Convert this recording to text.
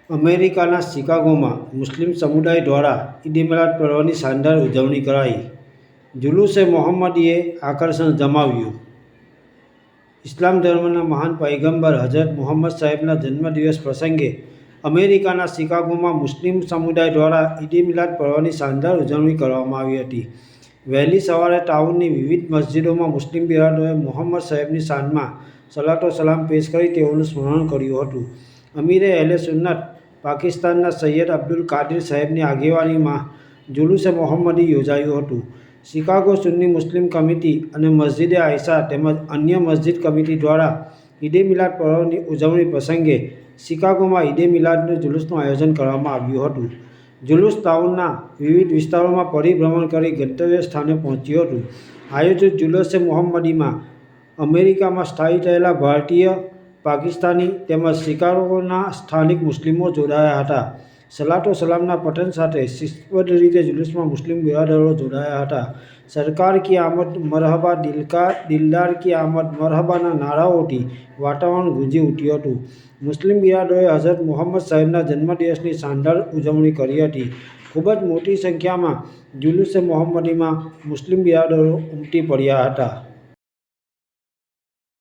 અમેરિકાના શિકાગોમાં મુસ્લિમ સમુદાય દ્વારા ઈદ મિલાદ પર્વની શાનદાર ઉજવણી કરાઈ. જુલુસે મોહમ્મદીએ આકર્ષણ જમાવ્યું. ઇસ્લામ ધર્મના મહાન પયગંબર હઝરત મુહમ્મદ સાહેબના જન્મદિવસ પ્રસંગે અમેરિકાના શિકાગોમાં મુસ્લિમ સમુદાય દ્વારા ઈદ મિલાદ પર્વની શાનદાર ઉજવણી કરવામાં આવી હતી. વહેલી સવારે ટાઉનની વિવિધ મસ્જિદોમાં મુસ્લિમ બિરાદરોએ મુહમ્મદ સાહેબની શાનમાં સલાતો સલામ પેશ કરી તેઓનું સ્મરણ કર્યું હતું. અમીરે અહેલે સુન્નત પાકિસ્તાનના સૈયદ અબ્દુલ કાદિર સાહેબની આગેવાનીમાં જુલુસે મોહમ્મદી યોજાયું હતું. શિકાગો સુન્ની મુસ્લિમ કમિટી અને મસ્જિદે આયશા તેમજ અન્ય મસ્જિદ કમિટી દ્વારા ઈદ મિલાદ પર્વની ઉજવણી પ્રસંગે શિકાગોમાં ઈદ મિલાદનું જુલુસનું આયોજન કરવામાં આવ્યું હતું. જુલુસ ટાઉનના વિવિધ વિસ્તારોમાં પરિભ્રમણ કરી ગંતવ્ય સ્થાને પહોંચ્યું હતું. આયોજિત જુલુસે મોહમ્મદીમાં અમેરિકામાં સ્થાયી થયેલા ભારતીય, પાકિસ્તાની તેમજ શિકાગોના સ્થાનિક મુસ્લિમો જોડાયા હતા. સલાતો સલામના પઠન સાથે શિસ્તબદ્ધ રીતે જુલુસમાં મુસ્લિમ બિરાદરો જોડાયા હતા. સરકાર કી આમદ મરહબા, દિલદાર કી આમદ મરહબાના નારાઓથી વાતાવરણ ગુંજી ઉઠ્યું હતું. મુસ્લિમ બિરાદરોએ હઝરત મુહમ્મદ સાહેબના જન્મદિવસની શાનદાર ઉજવણી કરી હતી. ખૂબ જ મોટી સંખ્યામાં જુલુસે મોહમ્મદીમાં મુસ્લિમ બિરાદરો ઉમટી પડ્યા હતા.